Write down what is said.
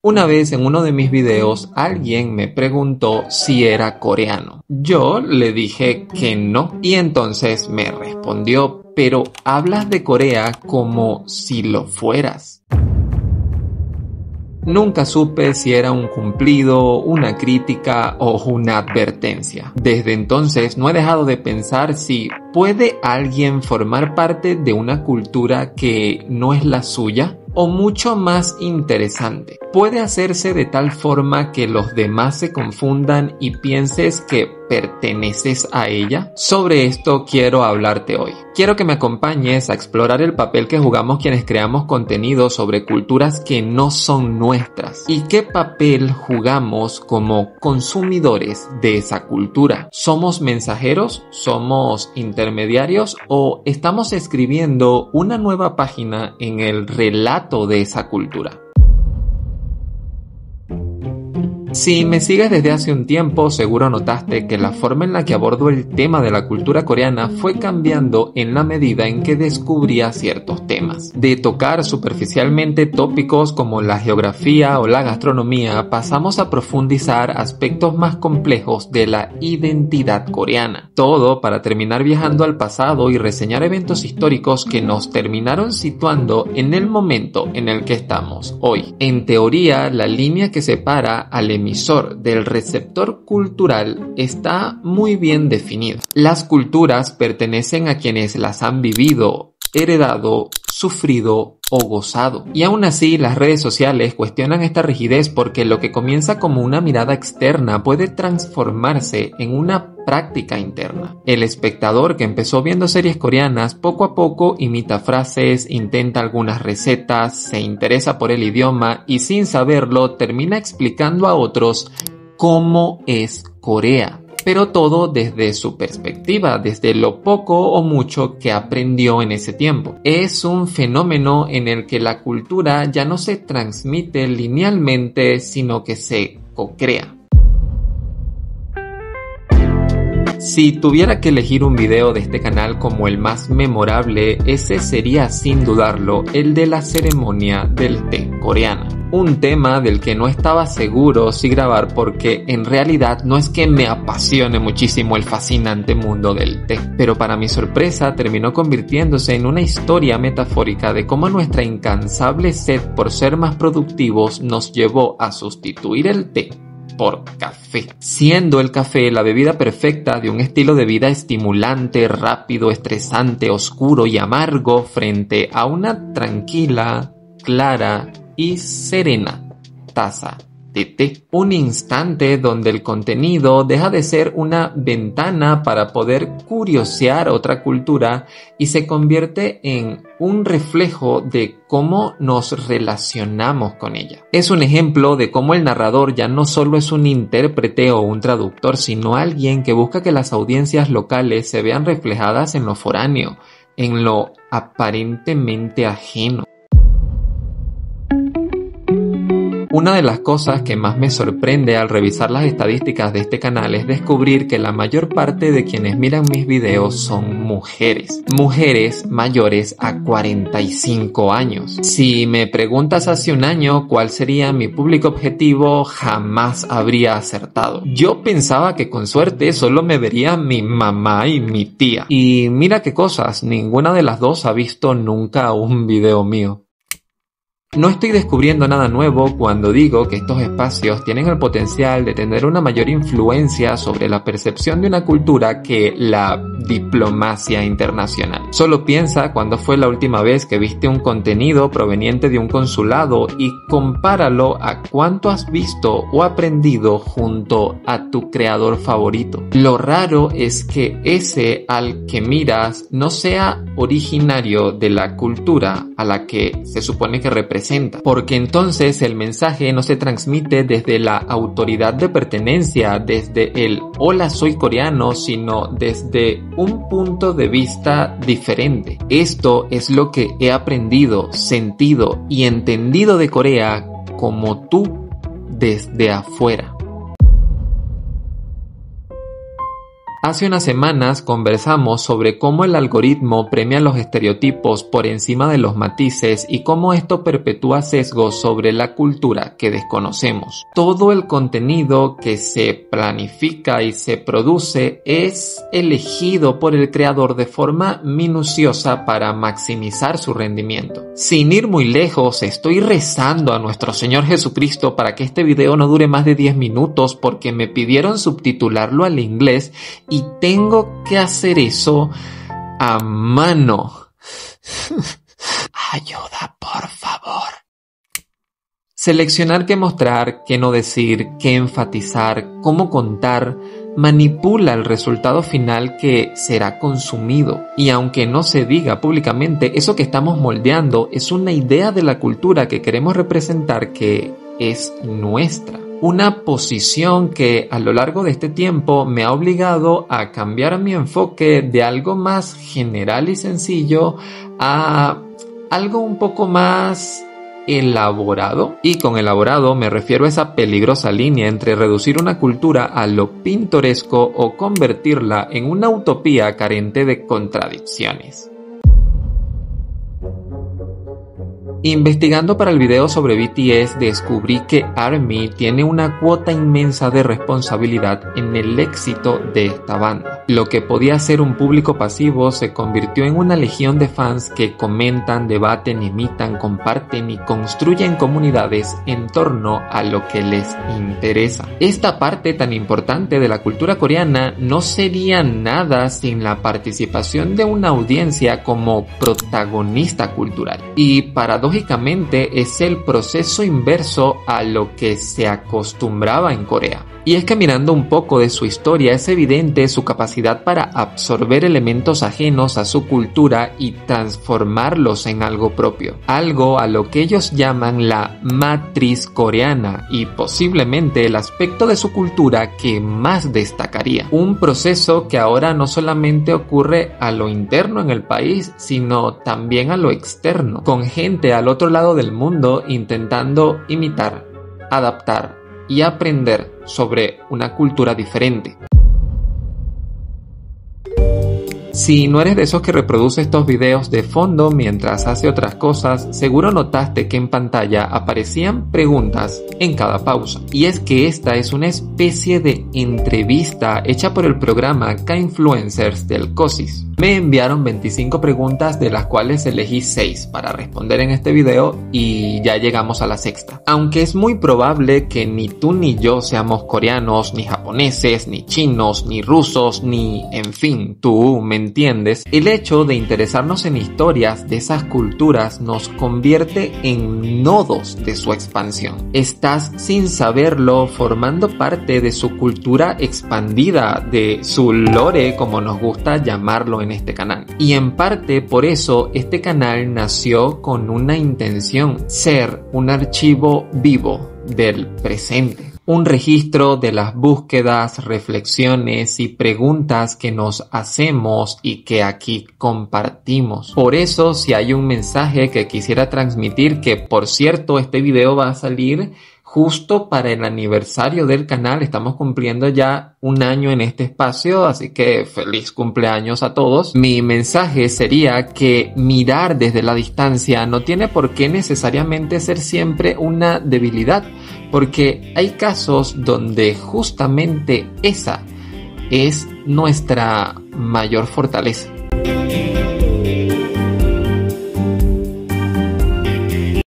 Una vez en uno de mis videos alguien me preguntó si era coreano. Yo le dije que no y entonces me respondió, pero hablas de Corea como si lo fueras. Nunca supe si era un cumplido, una crítica o una advertencia. Desde entonces no he dejado de pensar si ¿puede alguien formar parte de una cultura que no es la suya? O mucho más interesante, ¿puede hacerse de tal forma que los demás se confundan y pienses que perteneces a ella? Sobre esto quiero hablarte hoy. Quiero que me acompañes a explorar el papel que jugamos quienes creamos contenido sobre culturas que no son nuestras y qué papel jugamos como consumidores de esa cultura. ¿Somos mensajeros? ¿Somos intermediarios? ¿O estamos escribiendo una nueva página en el relato de esa cultura? Si me sigues desde hace un tiempo, seguro notaste que la forma en la que abordo el tema de la cultura coreana fue cambiando en la medida en que descubría ciertos temas. De tocar superficialmente tópicos como la geografía o la gastronomía, pasamos a profundizar aspectos más complejos de la identidad coreana. Todo para terminar viajando al pasado y reseñar eventos históricos que nos terminaron situando en el momento en el que estamos hoy. En teoría, la línea que separa al emisor del receptor cultural está muy bien definida. Las culturas pertenecen a quienes las han vivido, heredado, sufrido o gozado. Y aún así, las redes sociales cuestionan esta rigidez porque lo que comienza como una mirada externa puede transformarse en una práctica interna. El espectador que empezó viendo series coreanas poco a poco imita frases, intenta algunas recetas, se interesa por el idioma y sin saberlo termina explicando a otros cómo es Corea. Pero todo desde su perspectiva, desde lo poco o mucho que aprendió en ese tiempo. Es un fenómeno en el que la cultura ya no se transmite linealmente, sino que se co-crea. Si tuviera que elegir un video de este canal como el más memorable, ese sería sin dudarlo el de la ceremonia del té coreana. Un tema del que no estaba seguro si grabar porque en realidad no es que me apasione muchísimo el fascinante mundo del té, pero para mi sorpresa terminó convirtiéndose en una historia metafórica de cómo nuestra incansable sed por ser más productivos nos llevó a sustituir el té por café, siendo el café la bebida perfecta de un estilo de vida estimulante, rápido, estresante, oscuro y amargo frente a una tranquila, clara y serena taza de té. Un instante donde el contenido deja de ser una ventana para poder curiosear otra cultura y se convierte en un reflejo de cómo nos relacionamos con ella. Es un ejemplo de cómo el narrador ya no solo es un intérprete o un traductor, sino alguien que busca que las audiencias locales se vean reflejadas en lo foráneo, en lo aparentemente ajeno. Una de las cosas que más me sorprende al revisar las estadísticas de este canal es descubrir que la mayor parte de quienes miran mis videos son mujeres. Mujeres mayores a 45 años. Si me preguntas hace un año cuál sería mi público objetivo, jamás habría acertado. Yo pensaba que con suerte solo me vería mi mamá y mi tía. Y mira qué cosas, ninguna de las dos ha visto nunca un video mío. No estoy descubriendo nada nuevo cuando digo que estos espacios tienen el potencial de tener una mayor influencia sobre la percepción de una cultura que la diplomacia internacional. Solo piensa cuándo fue la última vez que viste un contenido proveniente de un consulado y compáralo a cuánto has visto o aprendido junto a tu creador favorito. Lo raro es que ese al que miras no sea originario de la cultura a la que se supone que representa, porque entonces el mensaje no se transmite desde la autoridad de pertenencia, desde el hola soy coreano, sino desde un punto de vista diferente. Esto es lo que he aprendido, sentido y entendido de Corea como tú desde afuera. Hace unas semanas conversamos sobre cómo el algoritmo premia los estereotipos por encima de los matices y cómo esto perpetúa sesgos sobre la cultura que desconocemos. Todo el contenido que se planifica y se produce es elegido por el creador de forma minuciosa para maximizar su rendimiento. Sin ir muy lejos, estoy rezando a nuestro Señor Jesucristo para que este video no dure más de 10 minutos porque me pidieron subtitularlo al inglés y tengo que hacer eso a mano. Ayuda, por favor. Seleccionar qué mostrar, qué no decir, qué enfatizar, cómo contar, manipula el resultado final que será consumido. Y aunque no se diga públicamente, eso que estamos moldeando es una idea de la cultura que queremos representar que es nuestra. Una posición que a lo largo de este tiempo me ha obligado a cambiar mi enfoque de algo más general y sencillo a algo un poco más elaborado. Y con elaborado me refiero a esa peligrosa línea entre reducir una cultura a lo pintoresco o convertirla en una utopía carente de contradicciones. Investigando para el video sobre BTS descubrí que ARMY tiene una cuota inmensa de responsabilidad en el éxito de esta banda. Lo que podía ser un público pasivo se convirtió en una legión de fans que comentan, debaten, imitan, comparten y construyen comunidades en torno a lo que les interesa. Esta parte tan importante de la cultura coreana no sería nada sin la participación de una audiencia como protagonista cultural. Y paradójicamente es el proceso inverso a lo que se acostumbraba en Corea. Y es que mirando un poco de su historia es evidente su capacidad para absorber elementos ajenos a su cultura y transformarlos en algo propio. Algo a lo que ellos llaman la matriz coreana y posiblemente el aspecto de su cultura que más destacaría. Un proceso que ahora no solamente ocurre a lo interno en el país, sino también a lo externo, con gente al otro lado del mundo intentando imitar, adaptar y aprender sobre una cultura diferente. Si no eres de esos que reproduce estos videos de fondo mientras hace otras cosas, seguro notaste que en pantalla aparecían preguntas en cada pausa. Y es que esta es una especie de entrevista hecha por el programa K-Influencers del COSIS. Me enviaron 25 preguntas, de las cuales elegí 6 para responder en este video y ya llegamos a la sexta. Aunque es muy probable que ni tú ni yo seamos coreanos, ni japoneses, ni chinos, ni rusos, ni, en fin, tú me entiendes, el hecho de interesarnos en historias de esas culturas nos convierte en nodos de su expansión. Estás, sin saberlo, formando parte de su cultura expandida, de su lore, como nos gusta llamarlo en este canal. Y en parte por eso este canal nació con una intención: ser un archivo vivo del presente. Un registro de las búsquedas, reflexiones y preguntas que nos hacemos y que aquí compartimos. Por eso, si hay un mensaje que quisiera transmitir, que por cierto este video va a salir justo para el aniversario del canal, estamos cumpliendo ya 1 año en este espacio, así que feliz cumpleaños a todos. Mi mensaje sería que mirar desde la distancia no tiene por qué necesariamente ser siempre una debilidad, porque hay casos donde justamente esa es nuestra mayor fortaleza.